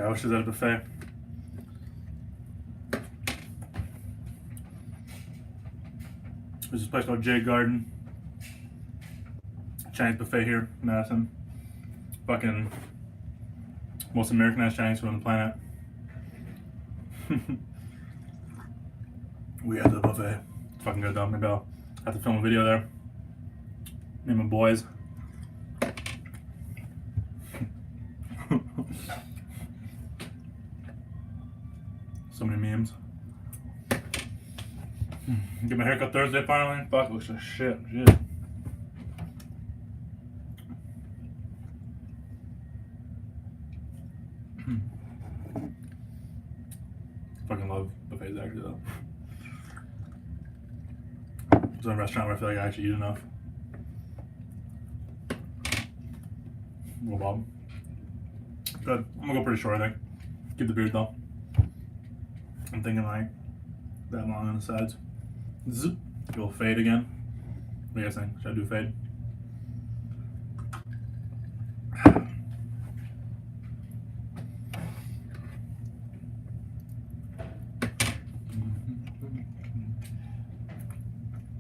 I wish there was a buffet. There's this place called Jade Garden. Chinese buffet here in Madison. Fucking most Americanized Chinese food on the planet. We had the buffet. It's fucking good though. Maybe I'll have to film a video there. Me and my boys. So many memes. Get my haircut Thursday finally. Fuck, looks like shit. Fucking love buffets actually though. It's a restaurant where I feel like I actually eat enough. Well, Bob. Good. I'm gonna go pretty short, I think. Keep the beard though. I'm thinking like that long on the sides. Zip. You'll fade again. What do you guys think? Should I do fade?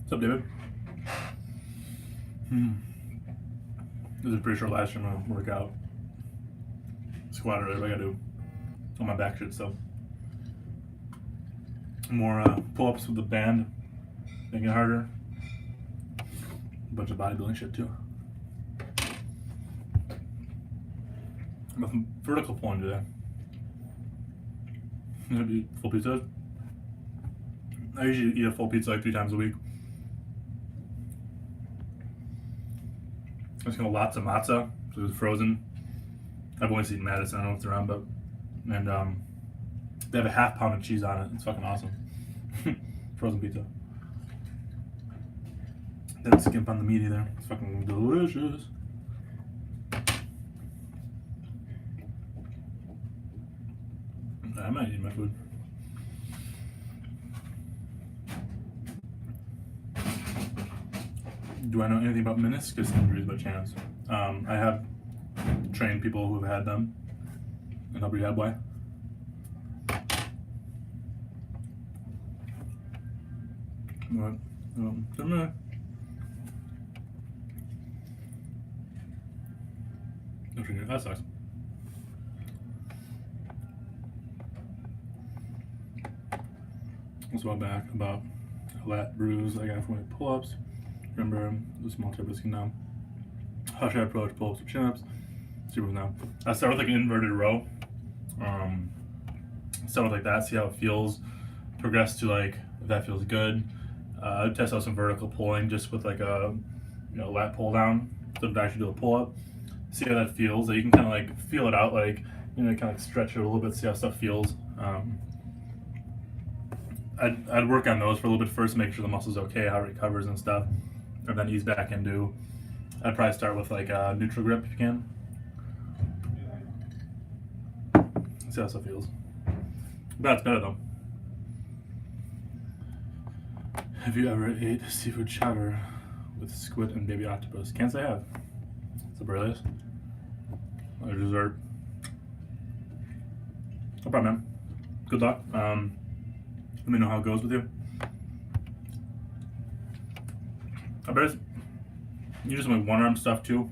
What's up, David? This is a pretty short last time I'm gonna work out. Squat or whatever I gotta do on my back shit, so. More pull-ups with the band, making it harder. A bunch of bodybuilding shit too. Nothing vertical pulling today. I'm gonna eat full pizza. I usually eat a full pizza like 3 times a week. I'm just gonna lots of matzo, so it's frozen. I've only seen Madison, I don't know if it's around, but and they have a half pound of cheese on it. It's fucking awesome. Frozen pizza. Then skimp on the meat either. It's fucking delicious. I might eat my food. Do I know anything about meniscus injuries by chance? I have trained people who have had them and help rehab why. What? That sucks. Let's go back about a lat bruise I got from my pull-ups. Remember the small tip risking now. How should I approach pull-ups or chin-ups? See what now. I start with like an inverted row. Start with like that, see how it feels. Progress to like if that feels good. Test out some vertical pulling just with like a lat pull down. Don't actually do a pull up. See how that feels. You can kind of like feel it out, like kind of like stretch it a little bit, see how stuff feels. I'd work on those for a little bit first, make sure the muscle's okay, how it recovers and stuff, and then ease back into. I'd probably start with like a neutral grip if you can. See how stuff feels. That's better though. Have you ever ate seafood chowder with squid and baby octopus? Can't say I have. It's the earliest. A dessert. No problem, man. Good luck. Let me know how it goes with you. I bet you do some like one arm stuff too.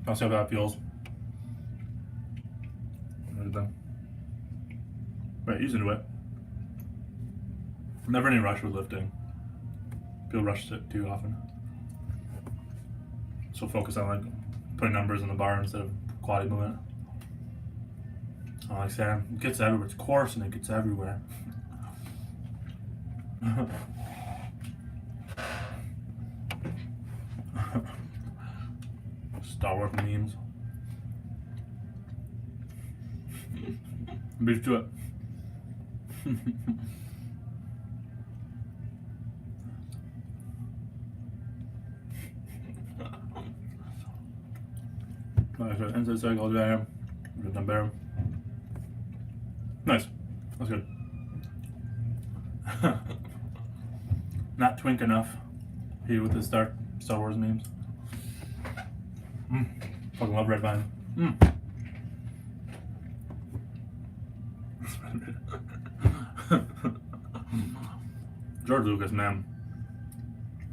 I'll see how that feels. Right, ease into it. Never any rush with lifting. People rush it too often. So focus on like putting numbers on the bar instead of quality movement. Like I said, it gets everywhere. It's coarse and it gets everywhere. Star Wars memes. Beef to it. Inside circle there. Done better. Nice. That's good. Not twink enough here with the Star Wars memes. Fucking love red vine. George Lucas, man.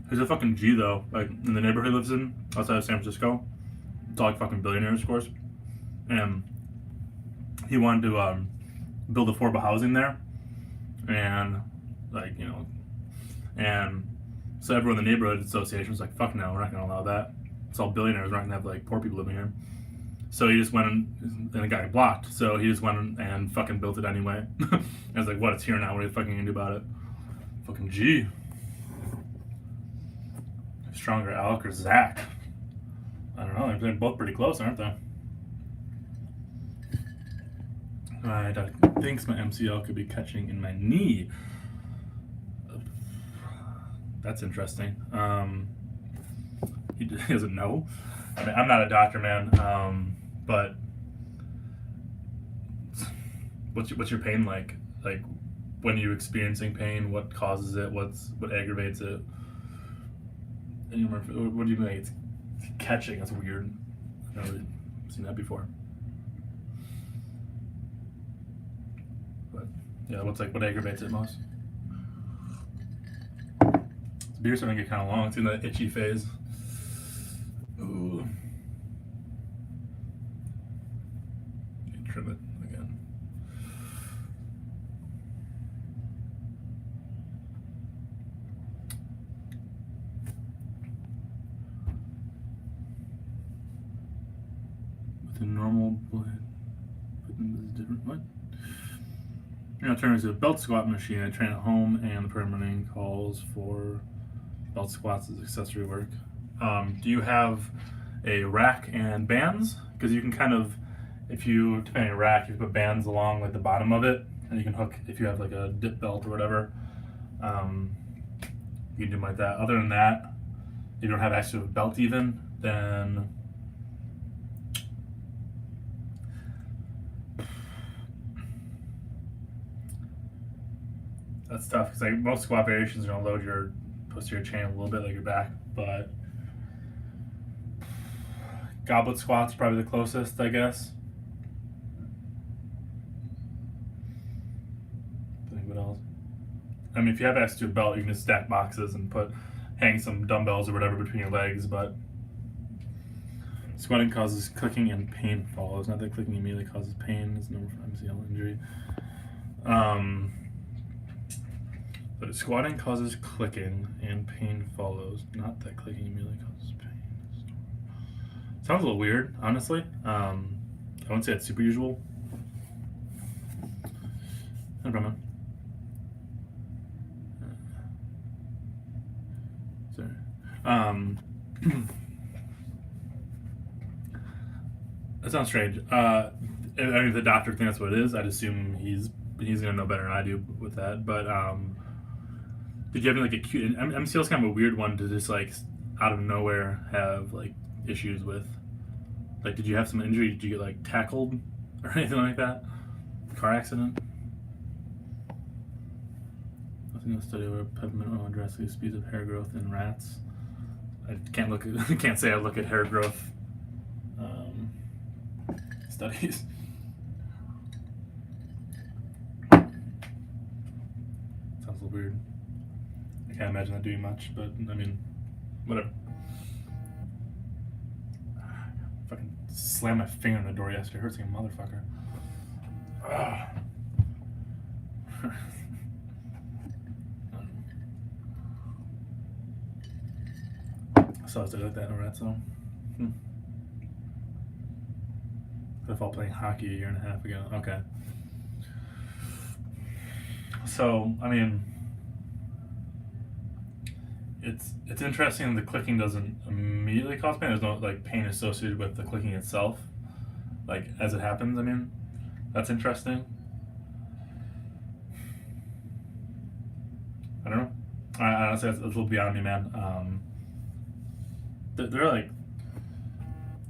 He's a fucking G though. Like in the neighborhood he lives in, outside of San Francisco, it's all like fucking billionaires, of course. And he wanted to build affordable housing there, and like and so everyone in the neighborhood association was like, "Fuck no, we're not gonna allow that. It's all billionaires. We're not gonna have like poor people living here." So he just went and it got blocked. So he just went and fucking built it anyway. I was like, "What? It's here now. What are you fucking gonna do about it?" Fucking G. Stronger, Alec or Zach? I don't know. They're both pretty close, aren't they? I think my MCL could be catching in my knee. That's interesting. He doesn't know. I mean, I'm not a doctor, man. But what's your pain like? Like, when are you experiencing pain? What causes it? What aggravates it? And what do you mean? It's catching. That's weird. I've never really seen that before. But yeah, what aggravates it most? This beer's starting to get kind of long. It's in the itchy phase. Ooh. Trim it again. With a normal blade, but this is different. What? You're turning to a belt squat machine. I train at home, and the programming calls for belt squats as accessory work. Do you have a rack and bands? Because you can kind of, depending on your rack, you put bands along like the bottom of it, and you can hook, if you have like a dip belt or whatever, you can do them like that. Other than that, if you don't have actually a belt even, then that's tough, because like most squat variations are going to load your posterior chain a little bit like your back, but goblet squat's probably the closest, I guess. What else? I mean, if you have access to a belt, you can just stack boxes and hang some dumbbells or whatever between your legs, but squatting causes clicking and pain follows. Not that clicking immediately causes pain. It's number for MCL injury. But squatting causes clicking and pain follows. Not that clicking immediately causes pain. Sounds a little weird, honestly. I wouldn't say it's super usual. No problem. Sorry. That sounds strange. I mean, if the doctor thinks that's what it is, I'd assume he's gonna know better than I do with that. But did you have like acute? MCL is kind of a weird one to just like out of nowhere have like issues with. Like, did you have some injury? Did you get like tackled or anything like that? Car accident? Nothing in the study where peppermint oil drastically speeds up hair growth in rats. I can't say I look at hair growth studies. Sounds a little weird. I can't imagine that doing much, but I mean, whatever. Fucking slammed my finger on the door yesterday. It hurts like a motherfucker. So I was like that in a rat zone. I felt playing hockey a year and a half ago. Okay. So, I mean, it's interesting the clicking doesn't immediately cause pain. There's no like pain associated with the clicking itself, like as it happens. I mean, that's interesting. I don't know. Honestly, that's a little beyond me, man. They're like,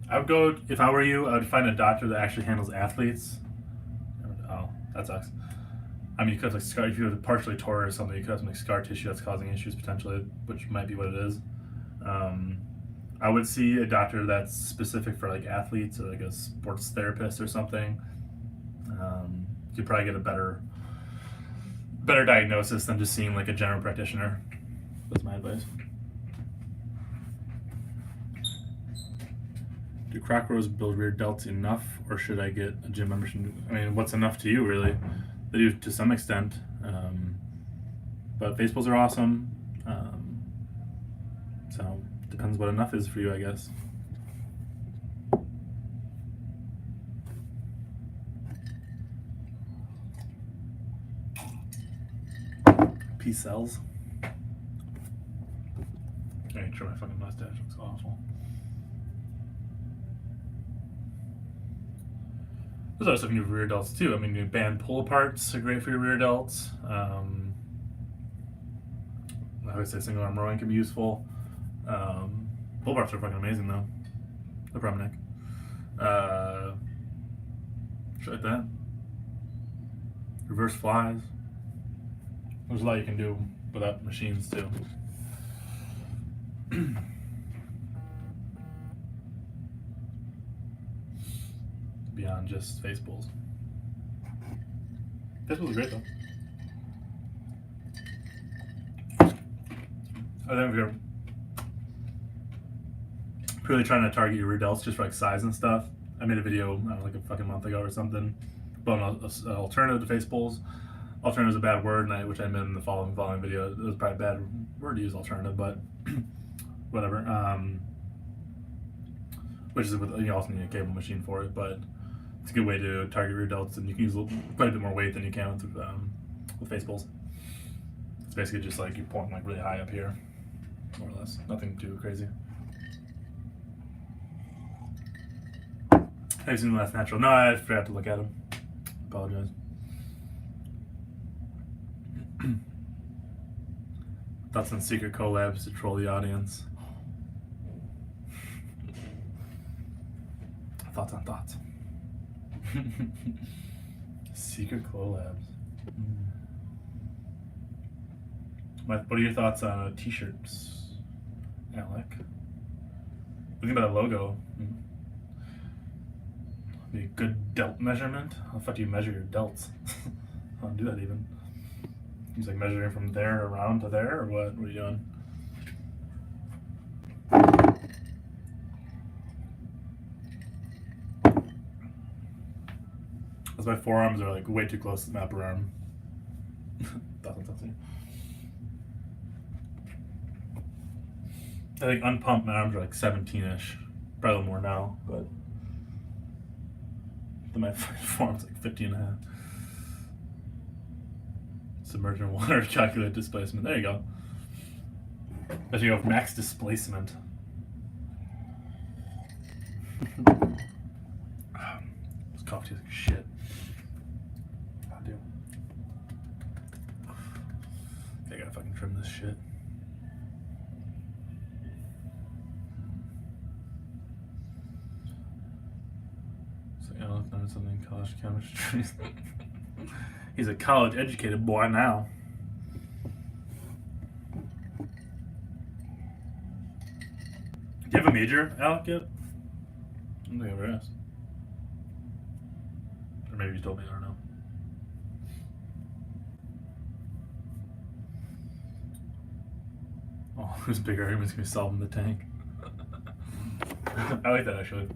I would go, if I were you, I would find a doctor that actually handles athletes. Oh, that sucks. I mean, you could have like scar, if you have partially tore or something, you could have some like scar tissue that's causing issues potentially, which might be what it is. I would see a doctor that's specific for like athletes or like a sports therapist or something. You'd probably get a better better diagnosis than just seeing like a general practitioner. That's my advice. Do crack rows build rear delts enough, or should I get a gym membership? I mean, what's enough to you, really? They do to some extent. But face pulls are awesome. So, depends what enough is for you, I guess. P cells. I ain't sure my fucking mustache looks awful. There's other stuff you can do for rear delts too. I mean, your band pull aparts are great for your rear delts. I would say single arm rowing can be useful. Pull aparts are fucking amazing though. No problem, Nick. Shit like that. Reverse flies. There's a lot you can do without machines too. Beyond just face pulls. Face pulls are great though. I think if you're really trying to target your rear delts just for like size and stuff, I made a video, I don't know, like a fucking month ago or something, about an alternative to face pulls. Alternative is a bad word, which I meant in the following video. It was probably a bad word to use, alternative, but whatever. Which is you also need a cable machine for it, but it's a good way to target rear delts, and you can use quite a bit more weight than you can with face pulls. It's basically just like you're pulling like really high up here, more or less. Nothing too crazy. Have you seen the Last Natural? No, I forgot to look at them. Apologize. Thoughts on secret collabs to troll the audience. Thoughts on thoughts. Secret collabs. What are your thoughts on t-shirts, Alec? Looking at that logo. Be a good delt measurement. How the fuck do you measure your delts? I don't do that even. He's like measuring from there around to there, or what? What are you doing? Because my forearms are like way too close to my upper arm. I think unpumped my arms are like 17-ish. Probably more now, but my forearm's like 15 and a half. Submerged in water, calculate displacement. There you go. As you go with max displacement. This coffee tastes like shit. I do. I gotta fucking trim this shit. So yeah, I'll learn something in college chemistry. He's a college educated boy now. Do you have a major, Alec, yet? I don't think I ever asked. Or maybe you told me, I don't know. Oh, whose big argument's gonna be solving the tank? I like that actually.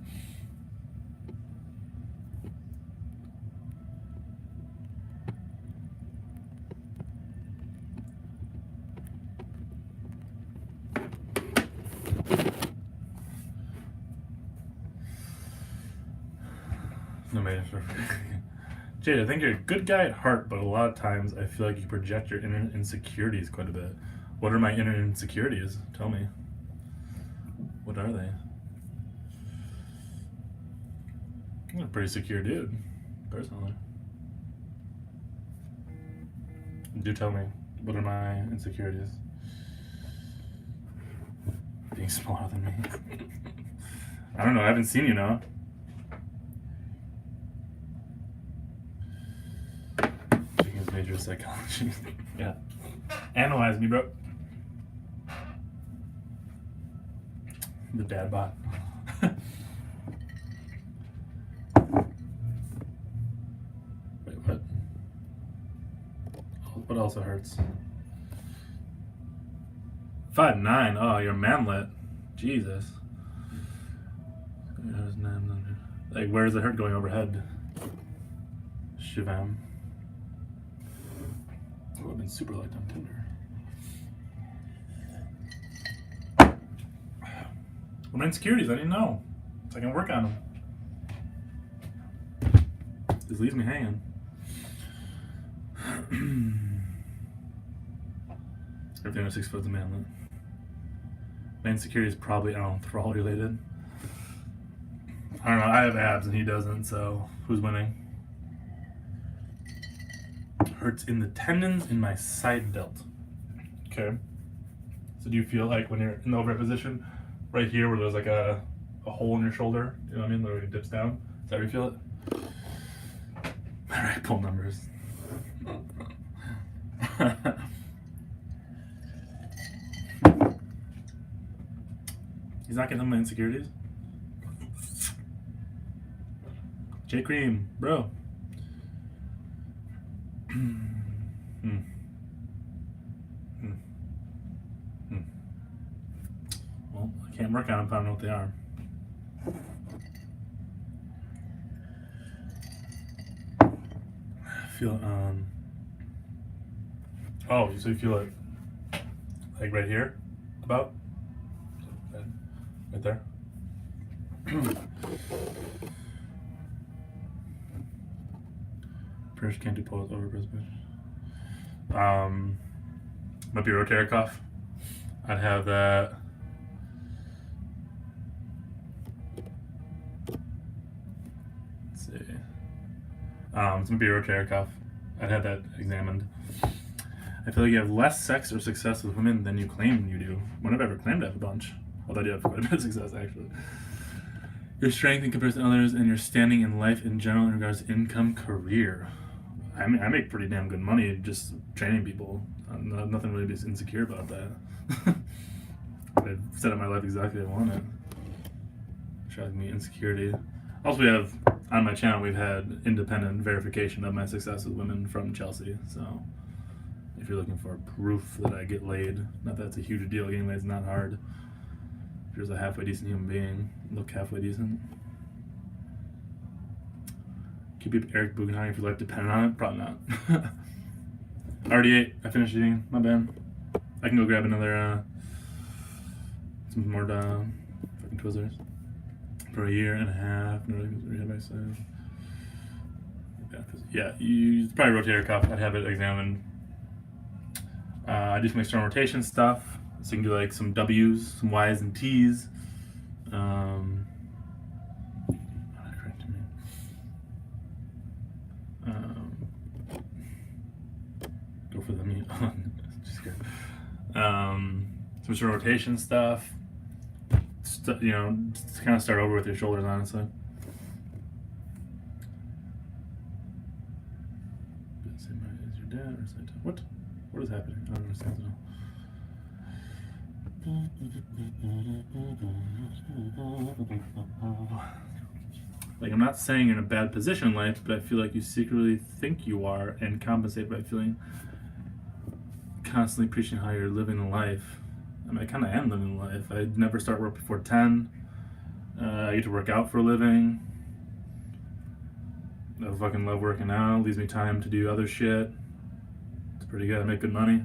No major. Jade, I think you're a good guy at heart, but a lot of times I feel like you project your inner insecurities quite a bit. What are my inner insecurities? Tell me. What are they? I'm a pretty secure dude, personally. Do tell me, what are my insecurities? Being smaller than me. I don't know, I haven't seen you now. Taking his major psychology. Yeah. Analyze me, bro. The dad bot. Wait, what? What What else hurts? 5'9". Oh, you're a manlet. Jesus. Like, where's the hurt going overhead? Shivam. Oh, I've been super liked on Tinder. What my insecurities? I didn't know. So I can work on them. This leaves me hanging. Everything over 6 foot is a manlet. My insecurity is probably, I don't know, thrall related. I don't know, I have abs and he doesn't, so who's winning? Hurts in the tendons in my side delt. Okay. So do you feel like when you're in the overhead position, right here where there's like a hole in your shoulder, you know what I mean, where it dips down? Is that where you feel it? Alright, pull numbers. He's not getting my insecurities. J Cream, bro. Well, I can't work on them if I don't know what they are. I feel oh, so you feel it like right here? About? Right there? Press can't do pulls over press push. Might be rotator cuff. I'd have that. Let's see. It's gonna be rotator cuff. I'd have that examined. I feel like you have less sex or success with women than you claim you do. When have I ever claimed to have a bunch? Although I do have quite a bit of success, actually. Your strength in comparison to others and your standing in life in general in regards to income, career. I mean, I make pretty damn good money just training people. Nothing really to be insecure about that. I've set up my life exactly as I want it. Shocking me insecurity. Also, we have, on my channel, we've had independent verification of my success with women from Chelsea. So, if you're looking for proof that I get laid, not that it's a huge deal, getting laid is not hard. If you're a halfway decent human being, look halfway decent. Keep up Eric Bugenhagen if your life depended on it? Probably not. I already ate. I finished eating. My bad. I can go grab another, some more fucking Twizzlers. For a year and a half. No, rehab I said. Yeah, you probably rotator cuff. I'd have it examined. I do some external rotation stuff. So you can do like some W's, some Y's and T's. Go for the meat. Just kidding. Some sort of rotation stuff. You know, just kind of start over with your shoulders, honestly. Is your dad or something? What? What is happening? I don't understand at all. Like, I'm not saying you're in a bad position in life, but I feel like you secretly think you are and compensate by feeling constantly preaching how you're living a life. I mean, I kind of am living a life. I never start work before 10. I get to work out for a living. I fucking love working out. Leaves me time to do other shit. It's pretty good. I make good money.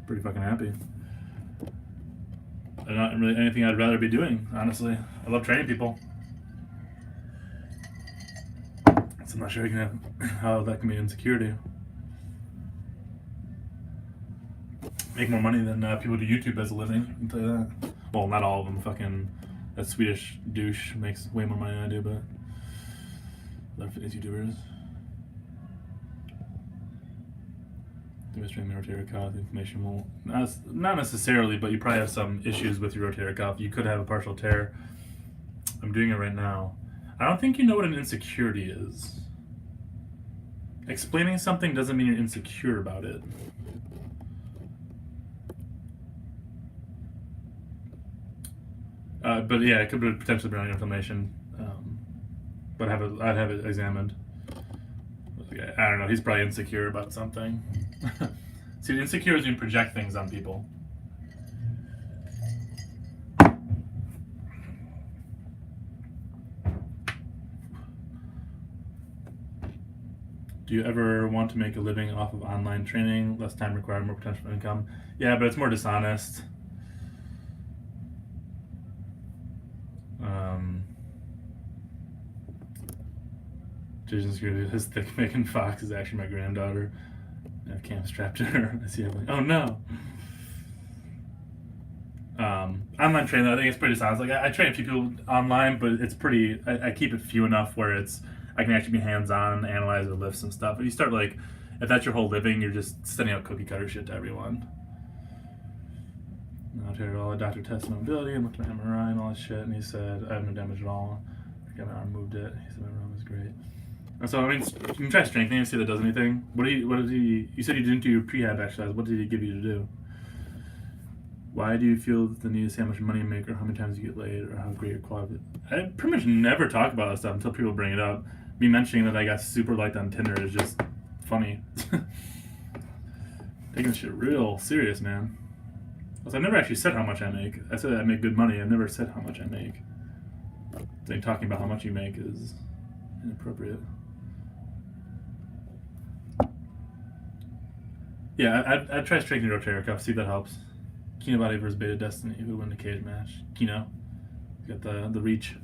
Pretty fucking happy. There's not really anything I'd rather be doing, honestly. I love training people. So I'm not sure how that can be insecurity. Make more money than people do YouTube as a living, I can tell you that. Well, not all of them. Fucking that Swedish douche makes way more money than I do, but other fitness YouTubers. Demonstrating the rotator cuff information will not necessarily, but you probably have some issues with your rotator cuff. You could have a partial tear. I'm doing it right now. I don't think you know what an insecurity is. Explaining something doesn't mean you're insecure about it. But yeah, it could be potentially bring inflammation. But I'd have it examined. I don't know. He's probably insecure about something. See, insecurities when you project things on people. Do you ever want to make a living off of online training? Less time required, more potential for income. Yeah, but it's more dishonest. Jason Security, his thick Megan Fox is actually my granddaughter. I have cam strapped to her. I see her like, oh no. Online training, I think it's pretty dishonest. Like I train a few people online, but it's pretty. I keep it few enough where I can actually be hands-on, analyze or lift some stuff. If you start like, if that's your whole living, you're just sending out cookie cutter shit to everyone. Now the doctor tested my mobility and looked at my MRI and all that shit, and he said I have no damage at all. I got my arm, moved it. He said my arm was great. And so I mean, you can try strengthening and see if that does anything. What did he? You said you didn't do your prehab exercise. What did he give you to do? Why do you feel the need to say how much money you make or how many times you get laid or how great your quality? I pretty much never talk about that stuff until people bring it up. Me mentioning that I got super liked on Tinder is just funny. Taking shit real serious, man. Also, I never actually said how much I make. I said I make good money. I never said how much I make. I think talking about how much you make is inappropriate. Yeah, I'd try strengthening rotator cuff, see if that helps. Kino body versus Beta Destiny, who would win the cage match? Kino. Got the reach.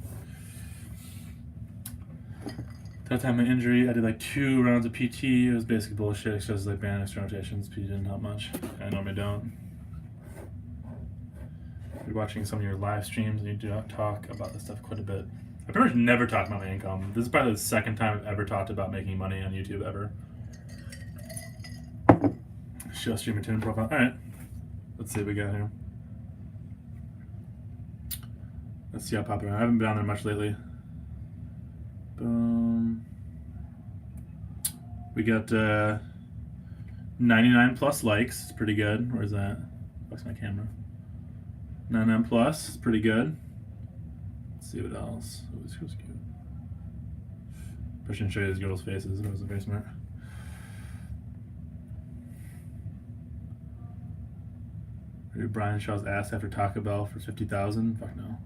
That time my injury, I did like 2 rounds of PT. It was basically bullshit. Exercises like band extra rotations. PT didn't help much. I normally don't. If you're watching some of your live streams and you do not talk about this stuff quite a bit. I pretty much never talk about my income. This is probably the second time I've ever talked about making money on YouTube ever. Show streamer Tinder profile. Alright. Let's see what we got here. Let's see how popular. I haven't been on there much lately. Boom. We got 99 plus likes. It's pretty good. Where's that? What's my camera? 99 plus. It's pretty good. Let's see what else. Oh, this feels good. I shouldn't show you these girls' faces. It wasn't very smart. Brian Shaw's ass after Taco Bell for 50,000. Fuck no.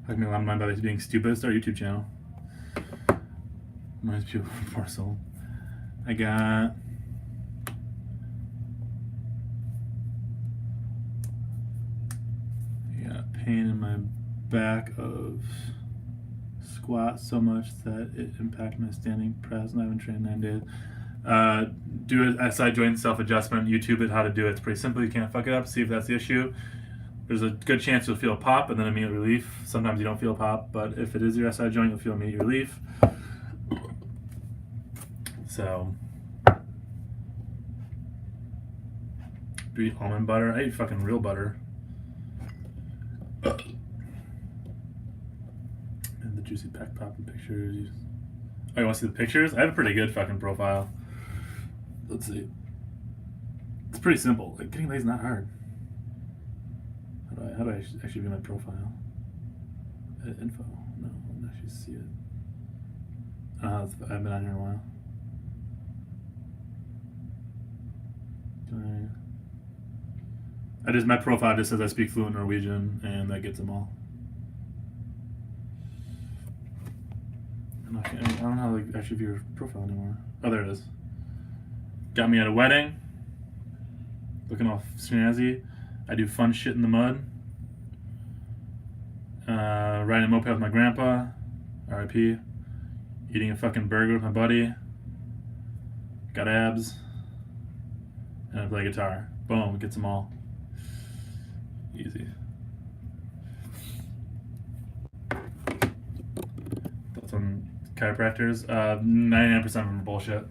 Fuck me, I'm mind about being stupid. Start a YouTube channel. Mine's pure parcel. I got pain in my back of squat so much that it impacted my standing press, and I haven't trained 9 days. Do a side joint self-adjustment. YouTube it how to do it. It's pretty simple. You can't fuck it up. See if that's the issue. There's a good chance you'll feel a pop and then immediate relief. Sometimes you don't feel a pop, but if it is your SI joint, you'll feel immediate relief. So, do you eat almond butter? I eat fucking real butter. And the juicy peck popping pictures. Oh, you want to see the pictures? I have a pretty good fucking profile. Let's see. It's pretty simple. Like, getting laid is not hard. How do I actually view my profile? Edit info. No, I don't actually see it. I've been on here a while. My profile just says I speak fluent Norwegian, and that gets them all. I don't know how to actually view your profile anymore. Oh, there it is. Got me at a wedding. Looking all snazzy. I do fun shit in the mud. Riding a moped with my grandpa. R.I.P. Eating a fucking burger with my buddy. Got abs. And I play guitar. Boom, gets them all. Easy. That's on chiropractors. 99% of them are bullshit.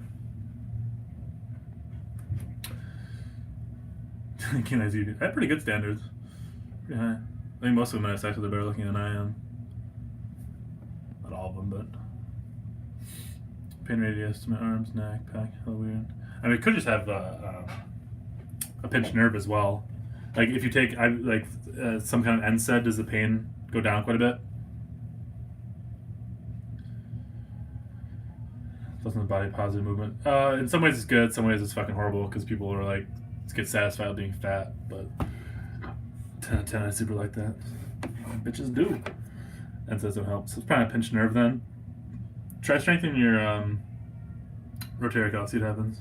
I have pretty good standards. Pretty high. I think most of them have sex with are better looking than I am. Not all of them, but. Pain radius to my arms, neck, back, hella weird. I mean, it could just have a pinched nerve as well. Like if you take some kind of NSAID, does the pain go down quite a bit? Listen to body positive movement. In some ways it's good. Some ways it's fucking horrible because people are like get satisfied with being fat. But 10 out of 10, I super like that. Bitches do. And says it helps. So it's probably a pinched nerve then. Try strengthening your rotator cuff. See what happens.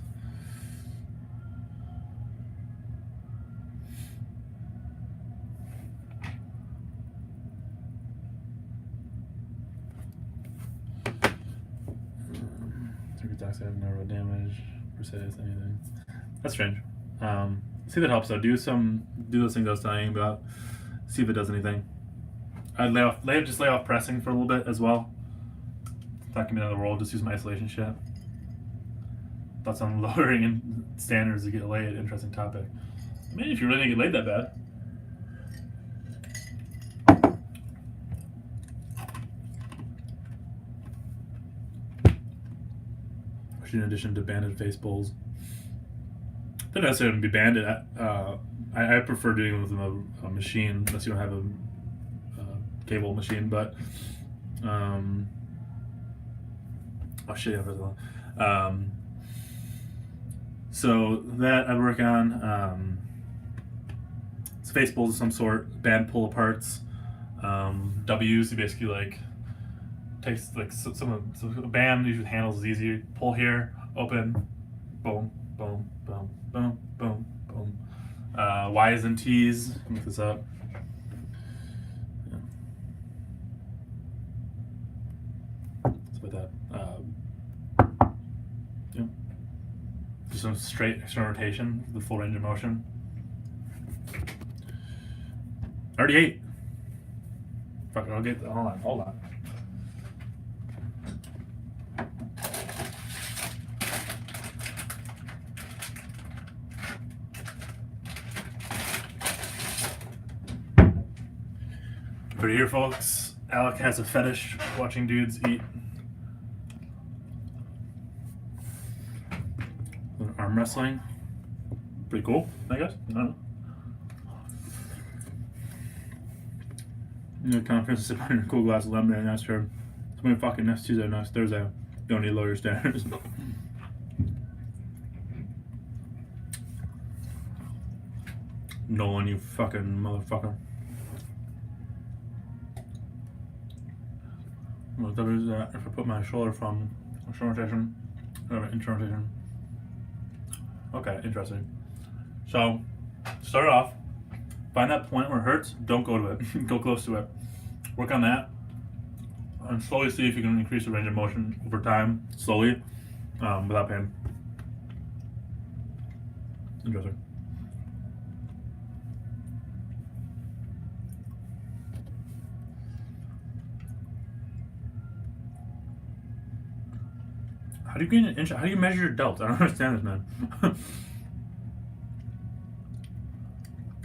Oxide, no damage, precise anything. That's strange. See if it helps though. Do those things I was telling you about. See if it does anything. I'd lay off pressing for a little bit as well. It's not gonna be the end of the world. Just do some isolation shit. Thoughts on lowering in standards to get laid? Interesting topic. I mean, if you really didn't get laid that bad. In addition to banded face pulls, don't necessarily be banded. I prefer doing it with a machine, unless you don't have a cable machine. But oh shit, so that I work on it's face pulls of some sort, band pull aparts, W's. You basically like. Takes like so a band usually handles is easy. Pull here, open, boom, boom, boom, boom, boom, boom. Y's and T's. Look this up. Yeah. It's like that. Yeah. Just some straight external rotation, the full range of motion. Already ate. Fuck it, I'll get. Hold on. Over here, folks, Alec has a fetish watching dudes eat. Arm wrestling. Pretty cool, I guess. I don't know. Conference, sip on a cool glass of lemonade and ask her, somebody fucking next Tuesday, next Thursday. Don't need lawyer standards. Nolan, you fucking motherfucker. What that is that if I put my shoulder from external rotation, internal rotation. Okay, interesting. So, start it off. Find that point where it hurts. Don't go to it. Go close to it. Work on that, and slowly see if you can increase the range of motion over time, slowly, without pain. Interesting. How do you gain an inch? How do you measure your delt? I don't understand this, man.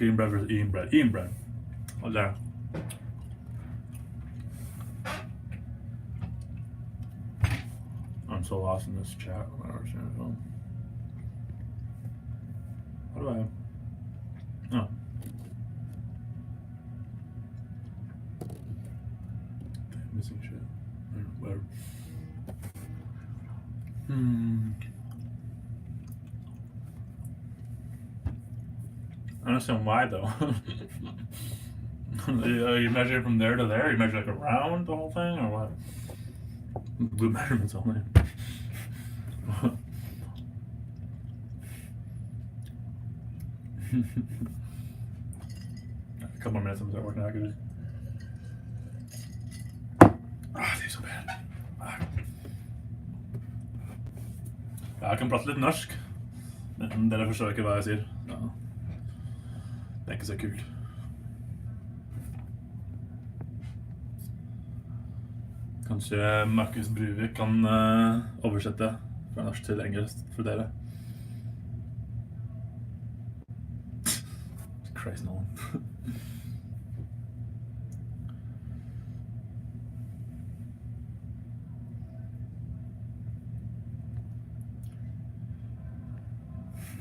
Eating bread versus eating bread. Eating bread. What's that? I'm so lost in this chat. I don't understand it at all. What do I have? Oh. Missing shit. Whatever. I understand why though. You measure from there to there? You measure like around the whole thing or what? Blue measurements only. A couple more minutes, I'm gonna start working out. Det är så bad. Jag kan prata lite norsk, men dere forsøker hva jeg sier. Ja. Det er ikke så kult. Kanskje Markus Bruvik kan oversette fra norsk til engelsk for dere. Christ, no.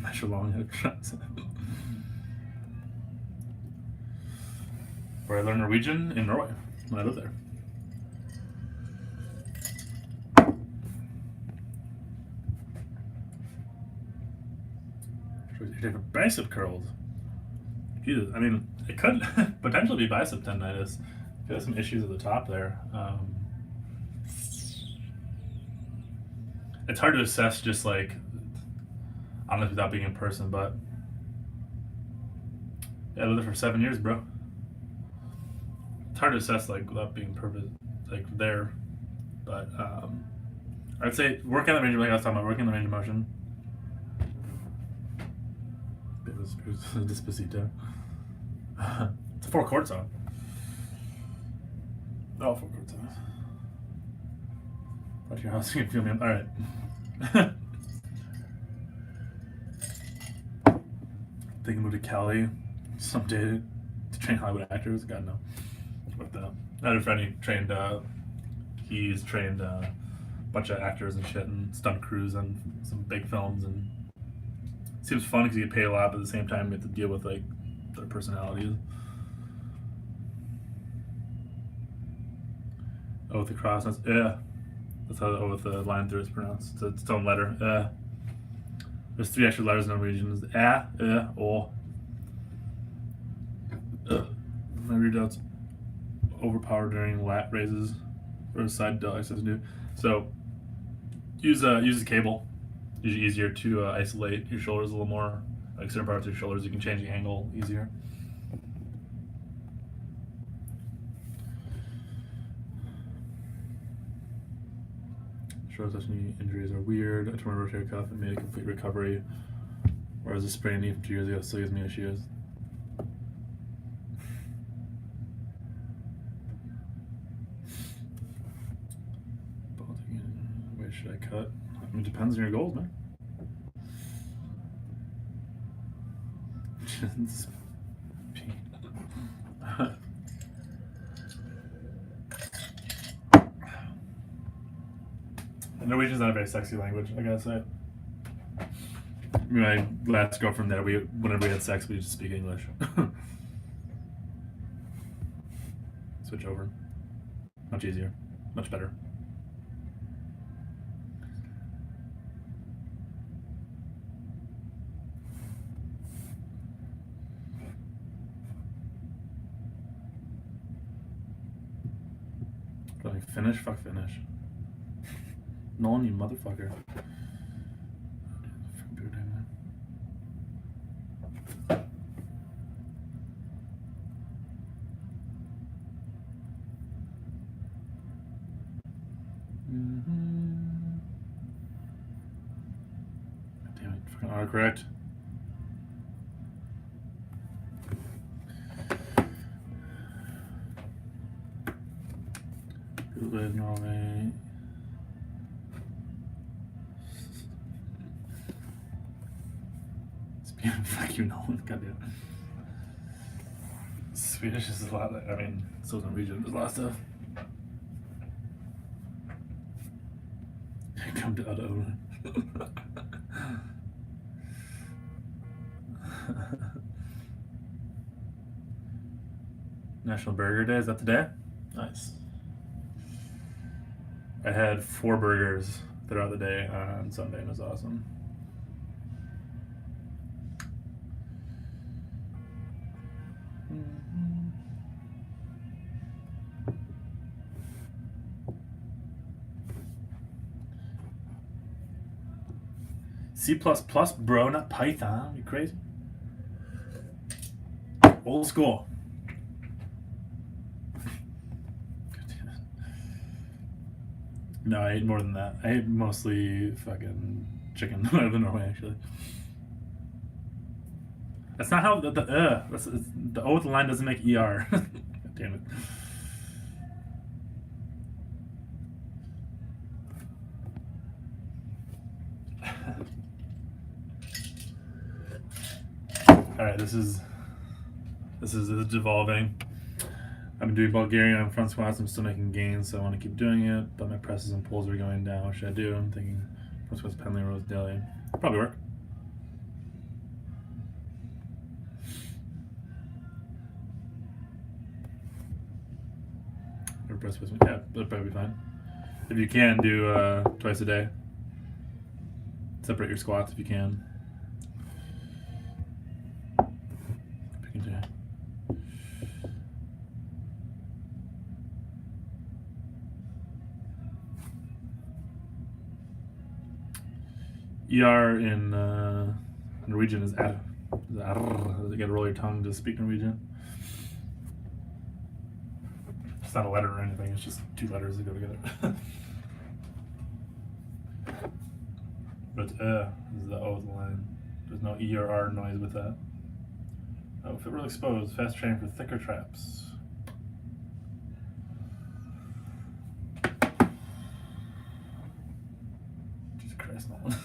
Measure long head cracks. Where I learned Norwegian in Norway when I lived there. day for bicep curls. Jesus, I mean, it could potentially be bicep tendinitis. Got some issues at the top there. It's hard to assess just like, honestly, without being in person, but yeah, I lived there for 7 years, bro. It's hard to assess like without being perfect, like there, but I'd say work on the range of, like I was talking about, working on the range of motion. Despacito. It's a 4-chord song. Oh, 4-chord songs. Watch your house, you can feel me. All right. They can move to Cali someday to train Hollywood actors. God no. What the? I had a friend he trained. He's trained a bunch of actors and shit, and stunt crews on some big films, and it seems fun because you get paid a lot, but at the same time you have to deal with like their personalities. O with the cross. That's That's how the O with the line through is pronounced. It's its own letter. There's 3 extra letters in Norwegian. O. My rear delt's overpowered during lat raises or side delt exercise to do. So use a cable. Usually easier to isolate your shoulders a little more. Like certain parts of your shoulders, you can change the angle easier. Short knee injuries are weird. I tore my rotator cuff and made a complete recovery, whereas a sprained knee from 2 years ago still gives me issues. Where should I cut? I mean, it depends on your goals, man. Norwegian's not a very sexy language, I gotta say. My last girlfriend there, whenever we had sex, we just speak English. Switch over. Much easier. Much better. Like finish? Fuck finish. Nolan, you motherfucker. Damn it, fucking autocorrect. Who live in Norway? Fuck you, Nolan. Goddamn. Swedish is a lot. I mean, so is Norwegian. There's a lot of stuff. Come to Otto. National Burger Day. Is that today? Nice. I had 4 burgers throughout the day on Sunday, and it was awesome. C++, bro, not Python. You crazy? Old school. No, I ate more than that. I ate mostly fucking chicken out of Norway, actually. That's not how the O with the line doesn't make ER. God damn it. All right, this is devolving. I've been doing Bulgarian on front squats. I'm still making gains, so I want to keep doing it. But my presses and pulls are going down. What should I do? I'm thinking front squats, pendling rows daily. Probably work. Or press with me. Yeah, that'll probably be fine. If you can, do twice a day. Separate your squats if you can. ER in Norwegian is ad. You gotta roll your tongue to speak Norwegian. It's not a letter or anything, it's just two letters that go together. But is the O of the line. There's no E or R noise with that. Oh, if it were exposed, fast training for thicker traps. Jesus Christ, no one.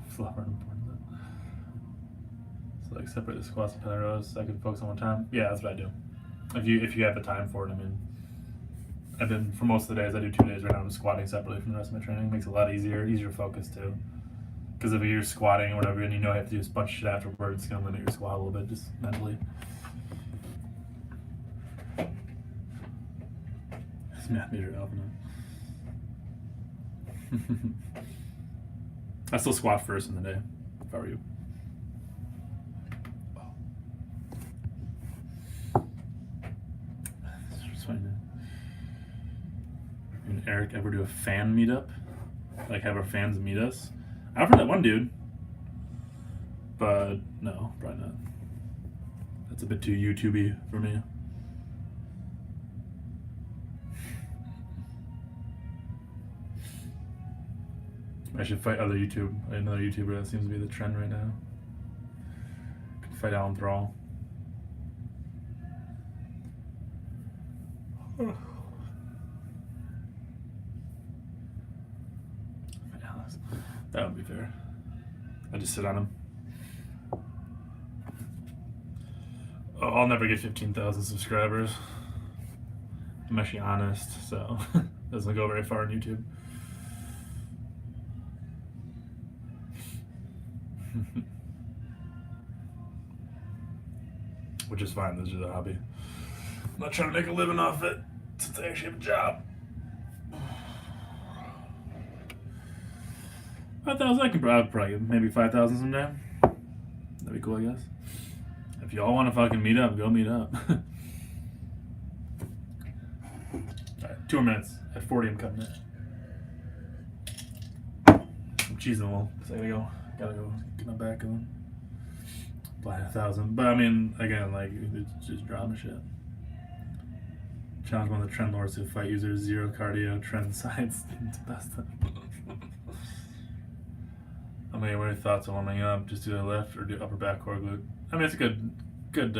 Flopper important. So like separate the squats and pelvic rows so I can focus on one time. Yeah, that's what I do. If you have the time for it, I mean. I've been, for most of the days, I do 2 days right now, I'm squatting separately from the rest of my training. It makes it a lot easier to focus too. Because if you're squatting or whatever and you know you have to do a bunch of shit afterwards, it's going to limit your squat a little bit, just mentally. This math major alpha now. I still squat first in the day, if I were you. And Eric ever do a fan meetup? Like have our fans meet us? I've heard that one dude. But no, probably not. That's a bit too YouTubey for me. I should fight another YouTuber. That seems to be the trend right now. Could fight Alan Thrall. That would be fair. I just sit on him. Oh, I'll never get 15,000 subscribers. I'm actually honest, so it doesn't go very far on YouTube. Which is fine, this is a hobby. I'm not trying to make a living off it since I actually have a job. 5,000, I can probably maybe 5,000 someday. That'd be cool, I guess. If y'all want to fucking meet up, go meet up. Alright, 2 more minutes. At 40, I'm cutting it. I'm cheesing a little, so I gotta go get my back going. Apply 1,000. But I mean, again, like, it's just drama shit. Challenge one of the trend lords to fight users, 0 cardio, trend sides. It's best. What are your thoughts on warming up? Just do the lift or do upper back core glute? I mean, it's a good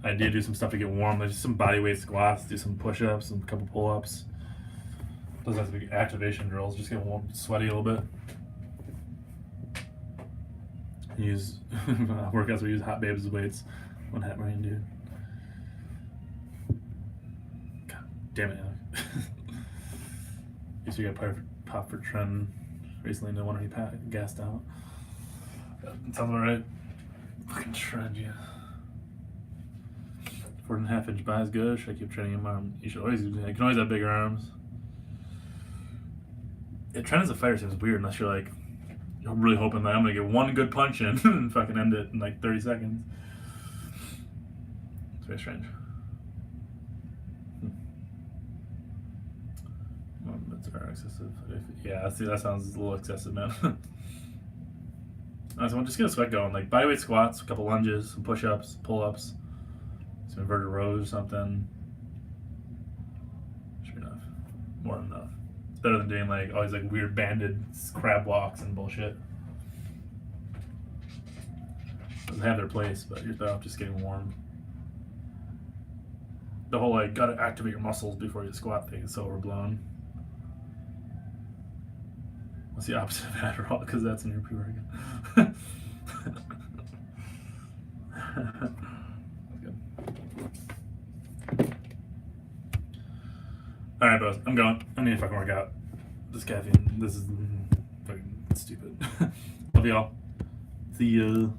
idea. Do some stuff to get warm. Like just some body weight squats, do some push-ups, some couple pull-ups. Doesn't have to be activation drills. Just get warm, sweaty a little bit. Use workouts. We use hot babes weights. One hat rain, dude. God damn it, Alec. Used to get pop for trend. Recently, no wonder he gassed out. That sounds alright. Fucking trend, yeah. 4.5 inch bi is good. Should I keep training him arm? You should always. You can always have bigger arms. Yeah, trend as a fighter seems weird unless you're like, you're really hoping that I'm gonna get one good punch in and fucking end it in like 30 seconds. It's very strange. Movements are excessive. Yeah, see, that sounds a little excessive, man. Alright, so we'll just get a sweat going. Like bodyweight squats, a couple lunges, some push-ups, pull-ups, some inverted rows or something. Sure enough. More than enough. It's better than doing like all these like weird banded crab walks and bullshit. Doesn't have their place, but you're better off just getting warm. The whole like gotta activate your muscles before you squat thing is so overblown. What's the opposite of Adderall? Because that's in your pre-workout. That's good. Alright, boys. I'm going. I need to fucking work out. This caffeine. This is fucking stupid. Love y'all. See ya.